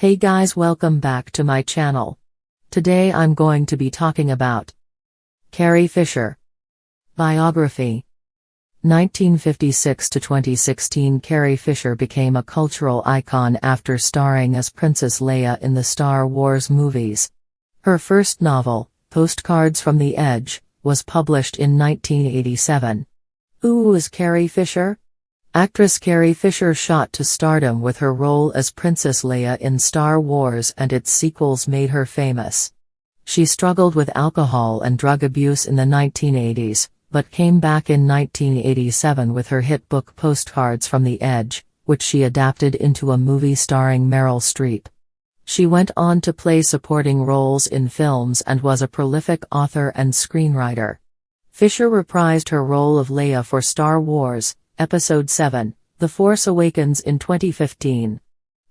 Hey guys, welcome back to my channel. Today I'm going to be talking about Carrie Fisher. Biography. 1956 to 2016, Carrie Fisher became a cultural icon after starring as Princess Leia in the Star Wars movies. Her first novel, Postcards from the Edge, was published in 1987. Who is Carrie Fisher? Actress Carrie Fisher shot to stardom with her role as Princess Leia in Star Wars, and its sequels made her famous. She struggled with alcohol and drug abuse in the 1980s, but came back in 1987 with her hit book Postcards from the Edge, which she adapted into a movie starring Meryl Streep. She went on to play supporting roles in films and was a prolific author and screenwriter. Fisher reprised her role of Leia for Star Wars Episode 7, The Force Awakens in 2015.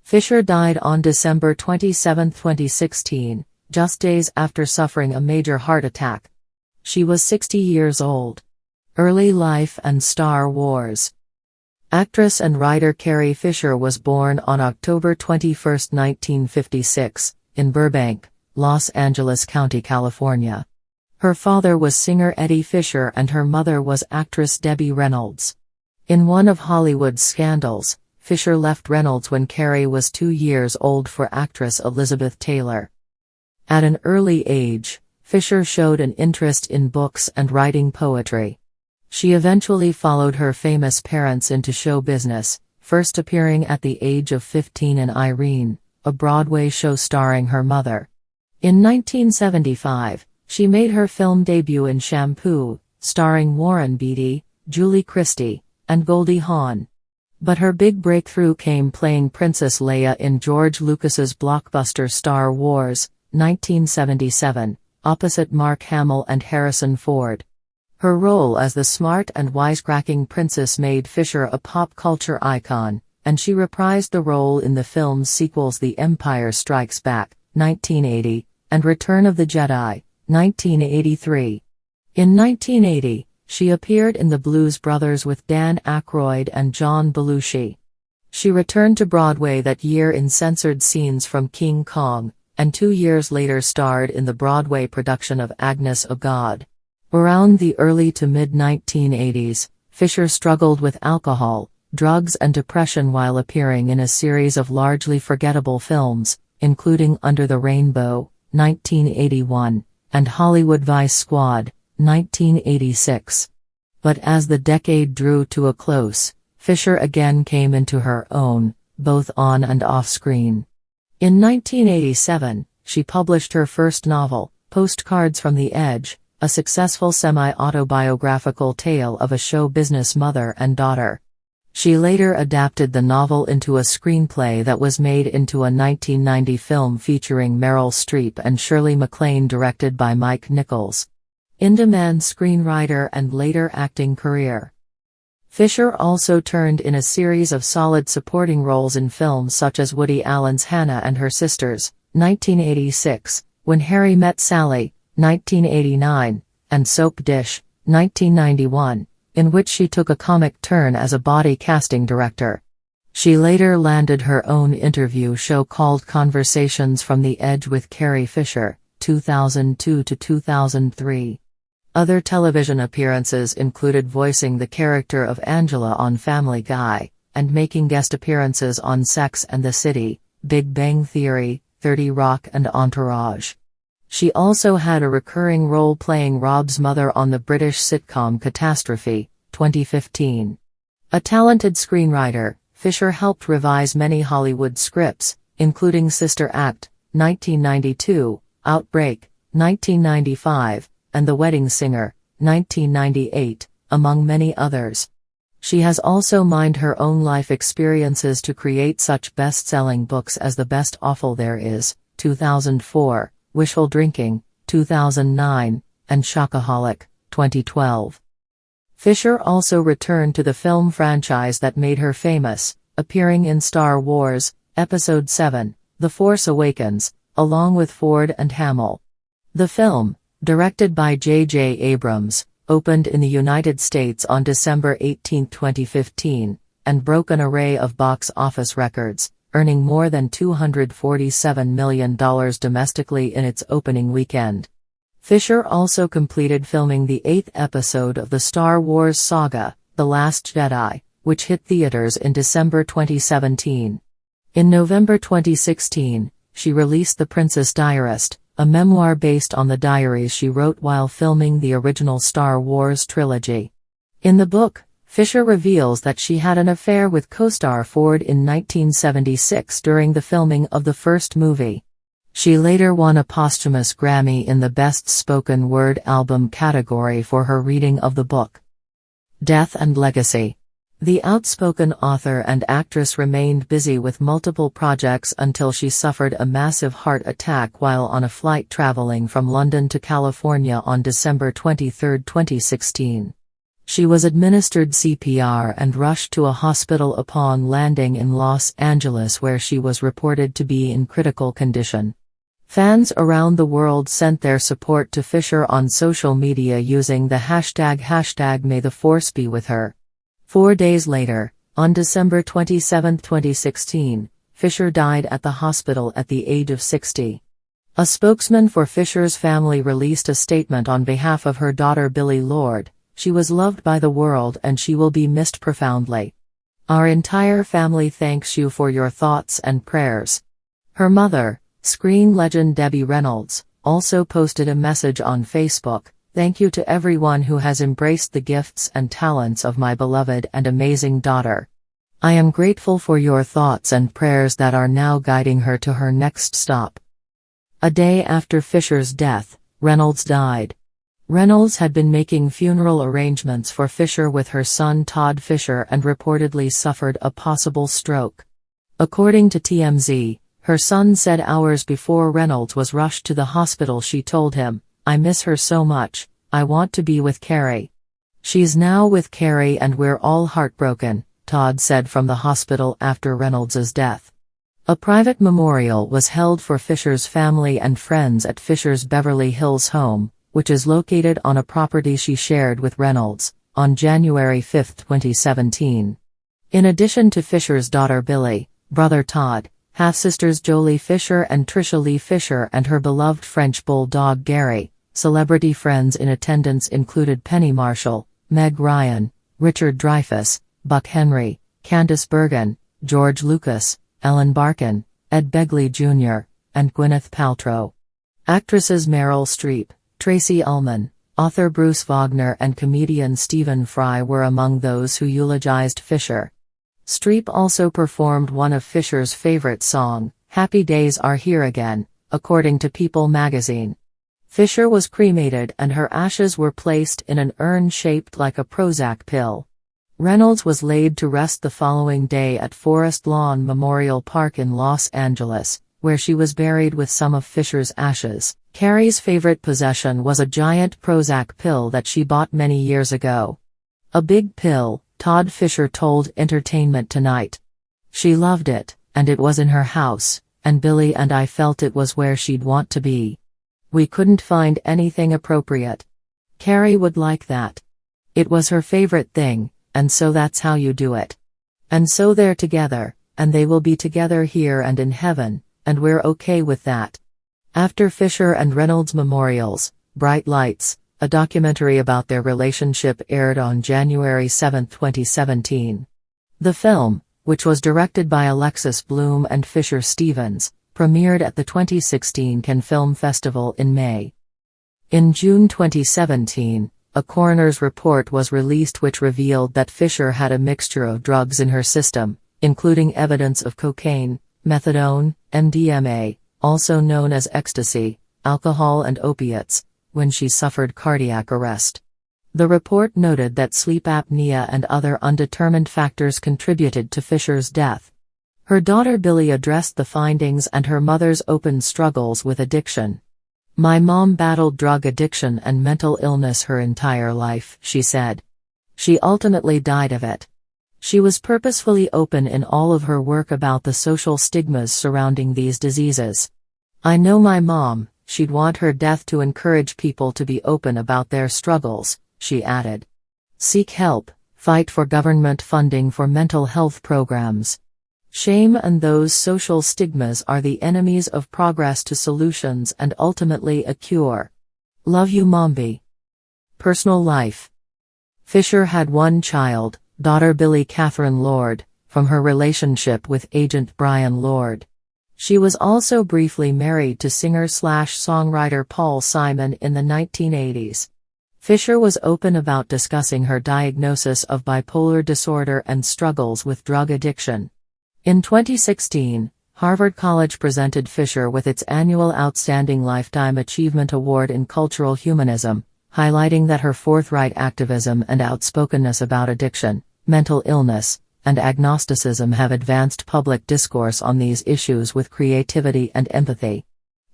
Fisher died on December 27, 2016, just days after suffering a major heart attack. She was 60 years old. Early life and Star Wars. Actress and writer Carrie Fisher was born on October 21, 1956, in Burbank, Los Angeles County, California. Her father was singer Eddie Fisher and her mother was actress Debbie Reynolds. In one of Hollywood's scandals, Fisher left Reynolds when Carrie was 2 years old for actress Elizabeth Taylor. At an early age, Fisher showed an interest in books and writing poetry. She eventually followed her famous parents into show business, first appearing at the age of 15 in Irene, a Broadway show starring her mother. In 1975, she made her film debut in Shampoo, starring Warren Beatty, Julie Christie, and Goldie Hawn. But her big breakthrough came playing Princess Leia in George Lucas's blockbuster Star Wars, 1977, opposite Mark Hamill and Harrison Ford. Her role as the smart and wisecracking princess made Fisher a pop culture icon, and she reprised the role in the film's sequels The Empire Strikes Back, 1980, and Return of the Jedi, 1983. In 1980, she appeared in The Blues Brothers with Dan Aykroyd and John Belushi. She returned to Broadway that year in censored scenes from King Kong, and 2 years later starred in the Broadway production of Agnes of God. Around the early to mid-1980s, Fisher struggled with alcohol, drugs and depression while appearing in a series of largely forgettable films, including Under the Rainbow, 1981, and Hollywood Vice Squad, 1986. But as the decade drew to a close, Fisher again came into her own, both on and off screen. In 1987, she published her first novel, Postcards from the Edge, a successful semi-autobiographical tale of a show business mother and daughter. She later adapted the novel into a screenplay that was made into a 1990 film featuring Meryl Streep and Shirley MacLaine, directed by Mike Nichols. In-demand screenwriter and later acting career. Fisher also turned in a series of solid supporting roles in films such as Woody Allen's Hannah and Her Sisters, 1986, When Harry Met Sally, 1989, and Soap Dish, 1991, in which she took a comic turn as a body casting director. She later landed her own interview show called Conversations from the Edge with Carrie Fisher, 2002 to 2003. Other television appearances included voicing the character of Angela on Family Guy, and making guest appearances on Sex and the City, Big Bang Theory, 30 Rock and Entourage. She also had a recurring role playing Rob's mother on the British sitcom Catastrophe, 2015. A talented screenwriter, Fisher helped revise many Hollywood scripts, including Sister Act, 1992, Outbreak, 1995, and The Wedding Singer, 1998, among many others. She has also mined her own life experiences to create such best-selling books as The Best Awful There Is, 2004, Wishful Drinking, 2009, and Shockaholic, 2012. Fisher also returned to the film franchise that made her famous, appearing in Star Wars, Episode 7, The Force Awakens, along with Ford and Hamill. The film, directed by J.J. Abrams, opened in the United States on December 18, 2015, and broke an array of box office records, earning more than $247 million domestically in its opening weekend. Fisher also completed filming the 8th episode of the Star Wars saga, The Last Jedi, which hit theaters in December 2017. In November 2016, she released The Princess Diarist, a memoir based on the diaries she wrote while filming the original Star Wars trilogy. In the book, Fisher reveals that she had an affair with co-star Ford in 1976 during the filming of the first movie. She later won a posthumous Grammy in the Best Spoken Word Album category for her reading of the book. Death and legacy. The outspoken author and actress remained busy with multiple projects until she suffered a massive heart attack while on a flight traveling from London to California on December 23, 2016. She was administered CPR and rushed to a hospital upon landing in Los Angeles, where she was reported to be in critical condition. Fans around the world sent their support to Fisher on social media using the hashtag May the Force be with her. 4 days later, on December 27, 2016, Fisher died at the hospital at the age of 60. A spokesman for Fisher's family released a statement on behalf of her daughter Billie Lourd. She was loved by the world and she will be missed profoundly. Our entire family thanks you for your thoughts and prayers. Her mother, screen legend Debbie Reynolds, also posted a message on Facebook. Thank you to everyone who has embraced the gifts and talents of my beloved and amazing daughter. I am grateful for your thoughts and prayers that are now guiding her to her next stop. A day after Fisher's death, Reynolds died. Reynolds had been making funeral arrangements for Fisher with her son Todd Fisher and reportedly suffered a possible stroke. According to TMZ, her son said hours before Reynolds was rushed to the hospital she told him, "I miss her so much, I want to be with Carrie." "She's now with Carrie and we're all heartbroken," Todd said from the hospital after Reynolds's death. A private memorial was held for Fisher's family and friends at Fisher's Beverly Hills home, which is located on a property she shared with Reynolds, on January 5, 2017. In addition to Fisher's daughter Billie, brother Todd, half-sisters Jolie Fisher and Tricia Lee Fisher and her beloved French bulldog Gary, celebrity friends in attendance included Penny Marshall, Meg Ryan, Richard Dreyfuss, Buck Henry, Candice Bergen, George Lucas, Ellen Barkin, Ed Begley Jr., and Gwyneth Paltrow. Actresses Meryl Streep, Tracy Ullman, author Bruce Wagner and comedian Stephen Fry were among those who eulogized Fisher. Streep also performed one of Fisher's favorite song, "Happy Days Are Here Again," according to People magazine. Fisher was cremated and her ashes were placed in an urn shaped like a Prozac pill. Reynolds was laid to rest the following day at Forest Lawn Memorial Park in Los Angeles, where she was buried with some of Fisher's ashes. Carrie's favorite possession was a giant Prozac pill that she bought many years ago. "A big pill," Todd Fisher told Entertainment Tonight. "She loved it, and it was in her house, and Billie and I felt it was where she'd want to be. We couldn't find anything appropriate. Carrie would like that. It was her favorite thing, and so that's how you do it. And so they're together, and they will be together here and in heaven, and we're okay with that." After Fisher and Reynolds' memorials, Bright Lights, a documentary about their relationship aired on January 7, 2017. The film, which was directed by Alexis Bloom and Fisher Stevens, premiered at the 2016 Cannes Film Festival in May. In June 2017, a coroner's report was released which revealed that Fisher had a mixture of drugs in her system, including evidence of cocaine, methadone, MDMA, also known as ecstasy, alcohol and opiates, when she suffered cardiac arrest. The report noted that sleep apnea and other undetermined factors contributed to Fisher's death. Her daughter Billie addressed the findings and her mother's open struggles with addiction. "My mom battled drug addiction and mental illness her entire life," she said. "She ultimately died of it. She was purposefully open in all of her work about the social stigmas surrounding these diseases. I know my mom, she'd want her death to encourage people to be open about their struggles," she added. "Seek help, fight for government funding for mental health programs. Shame and those social stigmas are the enemies of progress to solutions and ultimately a cure. Love you, Mombi. Personal life. Fisher had one child, daughter Billy Catherine Lord, from her relationship with agent Brian Lord. She was also briefly married to singer-songwriter Paul Simon in the 1980s. Fisher was open about discussing her diagnosis of bipolar disorder and struggles with drug addiction. In 2016, Harvard College presented Fisher with its annual Outstanding Lifetime Achievement Award in Cultural Humanism, highlighting that her forthright activism and outspokenness about addiction, mental illness, and agnosticism have advanced public discourse on these issues with creativity and empathy.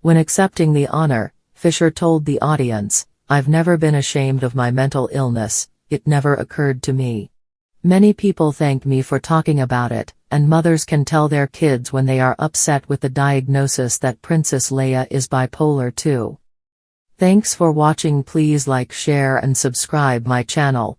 When accepting the honor, Fisher told the audience, "I've never been ashamed of my mental illness, it never occurred to me. Many people thank me for talking about it, and mothers can tell their kids when they are upset with the diagnosis that Princess Leia is bipolar too." Thanks for watching. Please like, share and subscribe my channel.